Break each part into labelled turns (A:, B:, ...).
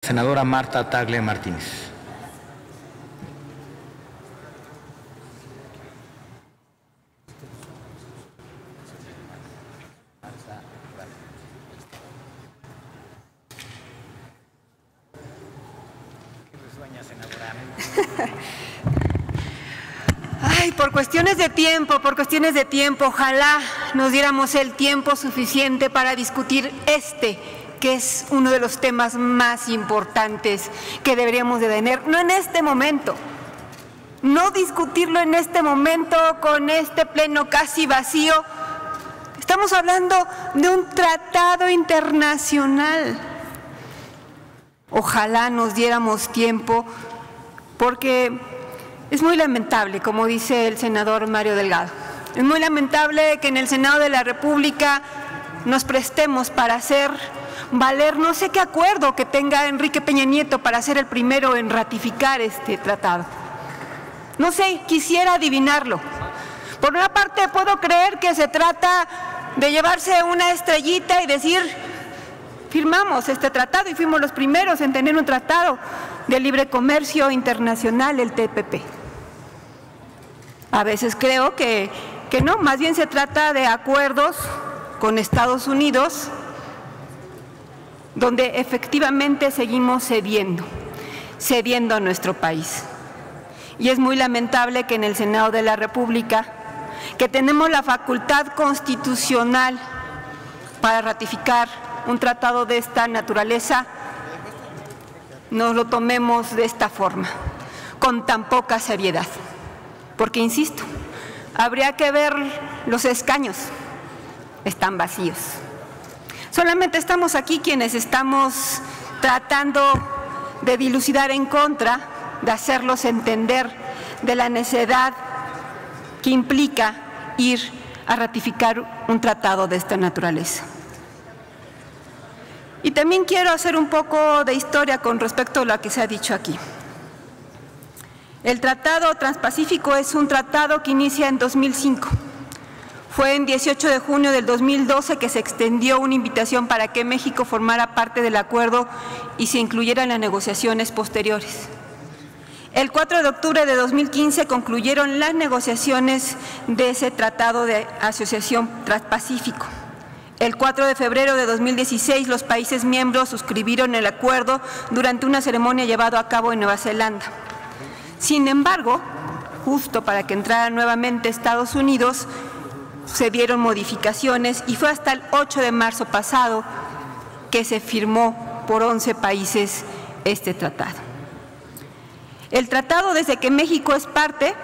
A: Senadora Marta Tagle Martínez.
B: Ay, por cuestiones de tiempo, ojalá nos diéramos el tiempo suficiente para discutir que es uno de los temas más importantes que deberíamos de tener, no en este momento, no discutirlo en este momento con este pleno casi vacío. Estamos hablando de un tratado internacional. Ojalá nos diéramos tiempo, porque es muy lamentable, como dice el senador Mario Delgado, es muy lamentable que en el Senado de la República nos prestemos para hacer valer no sé qué acuerdo que tenga Enrique Peña Nieto para ser el primero en ratificar este tratado. No sé, quisiera adivinarlo. Por una parte puedo creer que se trata de llevarse una estrellita y decir: firmamos este tratado y fuimos los primeros en tener un tratado de libre comercio internacional, el TPP. A veces creo que no, más bien se trata de acuerdos con Estados Unidos, donde efectivamente seguimos cediendo a nuestro país. Y es muy lamentable que en el Senado de la República, que tenemos la facultad constitucional para ratificar un tratado de esta naturaleza, nos lo tomemos de esta forma, con tan poca seriedad. Porque, insisto, habría que ver los escaños, están vacíos. Solamente estamos aquí quienes estamos tratando de dilucidar en contra, de hacerlos entender de la necedad que implica ir a ratificar un tratado de esta naturaleza. Y también quiero hacer un poco de historia con respecto a lo que se ha dicho aquí. El Tratado Transpacífico es un tratado que inicia en 2005. Fue en 18 de junio del 2012 que se extendió una invitación para que México formara parte del acuerdo y se incluyera en las negociaciones posteriores. El 4 de octubre de 2015 concluyeron las negociaciones de ese Tratado de Asociación Transpacífico. El 4 de febrero de 2016 los países miembros suscribieron el acuerdo durante una ceremonia llevada a cabo en Nueva Zelanda. Sin embargo, justo para que entrara nuevamente Estados Unidos, se dieron modificaciones y fue hasta el 8 de marzo pasado que se firmó por 11 países este tratado. El tratado, desde que México es parte,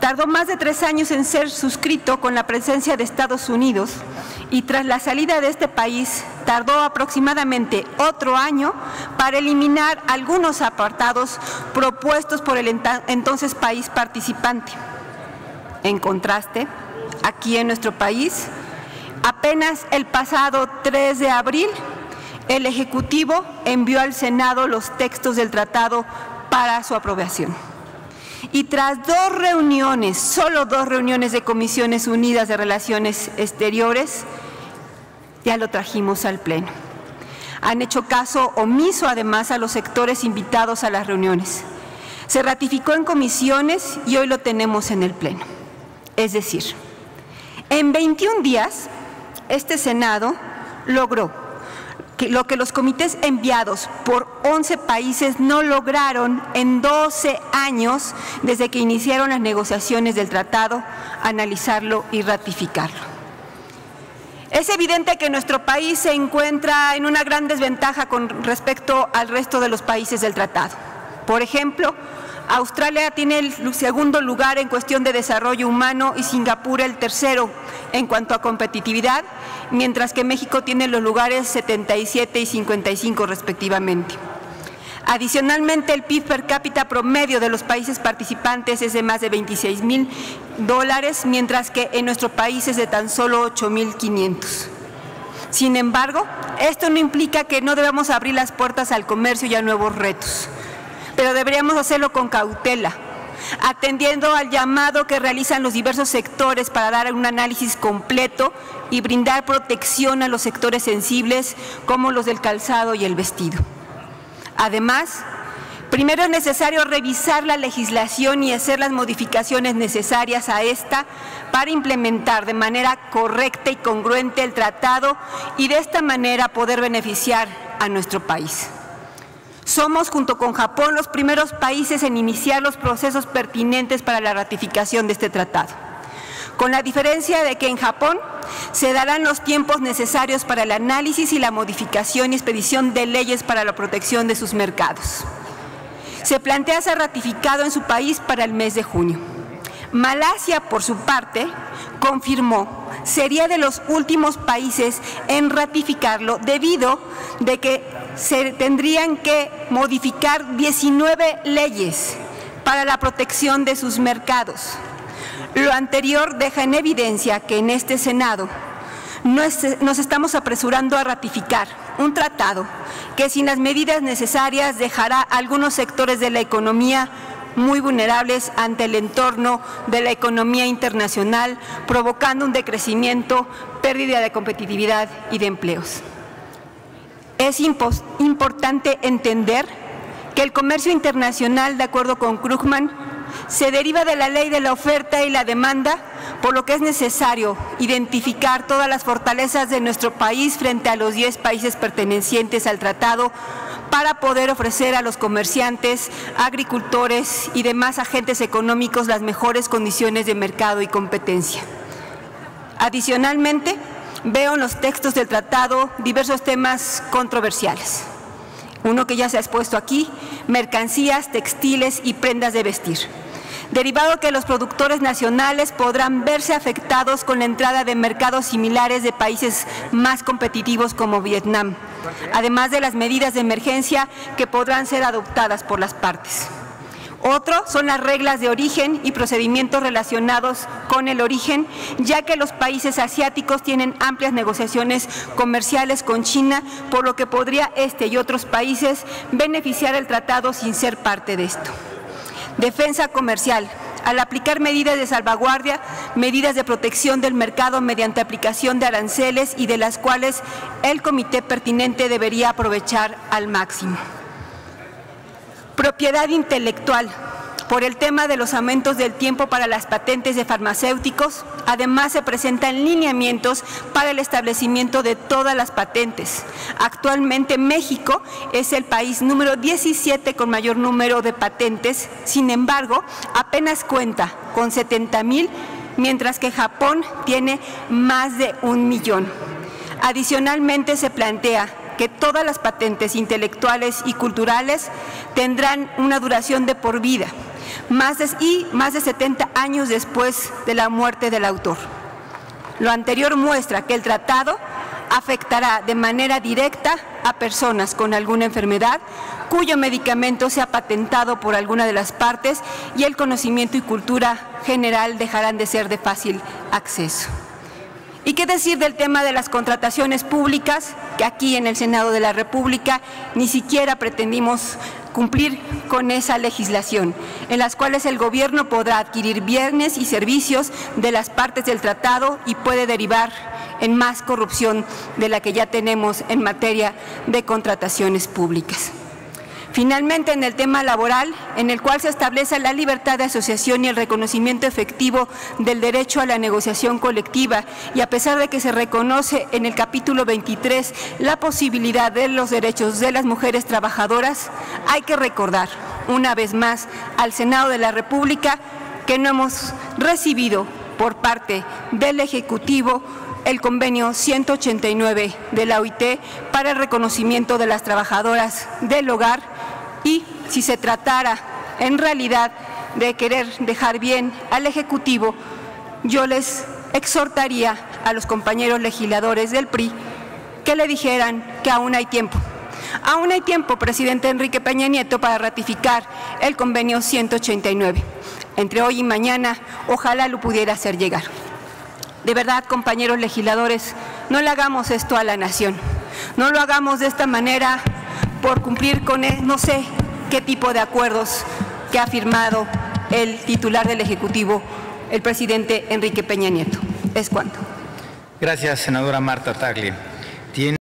B: tardó más de 3 años en ser suscrito con la presencia de Estados Unidos, y tras la salida de este país tardó aproximadamente otro año para eliminar algunos apartados propuestos por el entonces país participante. En contraste, aquí en nuestro país, apenas el pasado 3 de abril, el Ejecutivo envió al Senado los textos del tratado para su aprobación. Y tras solo dos reuniones de Comisiones Unidas de Relaciones Exteriores, ya lo trajimos al Pleno. Han hecho caso omiso además a los sectores invitados a las reuniones. Se ratificó en comisiones y hoy lo tenemos en el Pleno. Es decir, en 21 días, este Senado logró lo que los comités enviados por 11 países no lograron en 12 años desde que iniciaron las negociaciones del tratado, analizarlo y ratificarlo. Es evidente que nuestro país se encuentra en una gran desventaja con respecto al resto de los países del tratado. Por ejemplo, Australia tiene el segundo lugar en cuestión de desarrollo humano y Singapur el tercero en cuanto a competitividad, mientras que México tiene los lugares 77 y 55 respectivamente. Adicionalmente, el PIB per cápita promedio de los países participantes es de más de $26,000, mientras que en nuestro país es de tan solo 8,500. Sin embargo, esto no implica que no debamos abrir las puertas al comercio y a nuevos retos, pero deberíamos hacerlo con cautela, atendiendo al llamado que realizan los diversos sectores para dar un análisis completo y brindar protección a los sectores sensibles como los del calzado y el vestido. Además, primero es necesario revisar la legislación y hacer las modificaciones necesarias a esta para implementar de manera correcta y congruente el tratado y de esta manera poder beneficiar a nuestro país. Somos, junto con Japón, los primeros países en iniciar los procesos pertinentes para la ratificación de este tratado, con la diferencia de que en Japón se darán los tiempos necesarios para el análisis y la modificación y expedición de leyes para la protección de sus mercados. Se plantea ser ratificado en su país para el mes de junio. Malasia, por su parte, confirmó sería de los últimos países en ratificarlo debido de que se tendrían que modificar 19 leyes para la protección de sus mercados. Lo anterior deja en evidencia que en este Senado nos estamos apresurando a ratificar un tratado que sin las medidas necesarias dejará a algunos sectores de la economía muy vulnerables ante el entorno de la economía internacional, provocando un decrecimiento, pérdida de competitividad y de empleos. Es importante entender que el comercio internacional, de acuerdo con Krugman, se deriva de la ley de la oferta y la demanda, por lo que es necesario identificar todas las fortalezas de nuestro país frente a los 10 países pertenecientes al tratado para poder ofrecer a los comerciantes, agricultores y demás agentes económicos las mejores condiciones de mercado y competencia. Adicionalmente, veo en los textos del tratado diversos temas controversiales. Uno que ya se ha expuesto aquí, mercancías, textiles y prendas de vestir. Derivado que los productores nacionales podrán verse afectados con la entrada de mercados similares de países más competitivos como Vietnam, además de las medidas de emergencia que podrán ser adoptadas por las partes. Otro son las reglas de origen y procedimientos relacionados con el origen, ya que los países asiáticos tienen amplias negociaciones comerciales con China, por lo que podría este y otros países beneficiar el tratado sin ser parte de esto. Defensa comercial. Al aplicar medidas de salvaguardia, medidas de protección del mercado mediante aplicación de aranceles y de las cuales el comité pertinente debería aprovechar al máximo. Propiedad intelectual. Por el tema de los aumentos del tiempo para las patentes de farmacéuticos, además se presentan lineamientos para el establecimiento de todas las patentes. Actualmente México es el país número 17 con mayor número de patentes, sin embargo, apenas cuenta con 70,000, mientras que Japón tiene más de 1,000,000. Adicionalmente se plantea que todas las patentes intelectuales y culturales tendrán una duración de por vida, más de 70 años después de la muerte del autor. Lo anterior muestra que el tratado afectará de manera directa a personas con alguna enfermedad cuyo medicamento sea patentado por alguna de las partes y el conocimiento y cultura general dejarán de ser de fácil acceso. ¿Y qué decir del tema de las contrataciones públicas? Que aquí en el Senado de la República ni siquiera pretendimos cumplir con esa legislación, en las cuales el gobierno podrá adquirir bienes y servicios de las partes del tratado y puede derivar en más corrupción de la que ya tenemos en materia de contrataciones públicas. Finalmente, en el tema laboral, en el cual se establece la libertad de asociación y el reconocimiento efectivo del derecho a la negociación colectiva, y a pesar de que se reconoce en el capítulo 23 la posibilidad de los derechos de las mujeres trabajadoras, hay que recordar una vez más al Senado de la República que no hemos recibido por parte del Ejecutivo el convenio 189 de la OIT para el reconocimiento de las trabajadoras del hogar, y si se tratara en realidad de querer dejar bien al Ejecutivo, yo les exhortaría a los compañeros legisladores del PRI que le dijeran que aún hay tiempo. Aún hay tiempo, presidente Enrique Peña Nieto, para ratificar el convenio 189. Entre hoy y mañana, ojalá lo pudiera hacer llegar. De verdad, compañeros legisladores, no le hagamos esto a la nación. No lo hagamos de esta manera por cumplir con no sé qué tipo de acuerdos que ha firmado el titular del Ejecutivo, el presidente Enrique Peña Nieto. Es cuanto.
A: Gracias, senadora Marta Tagle.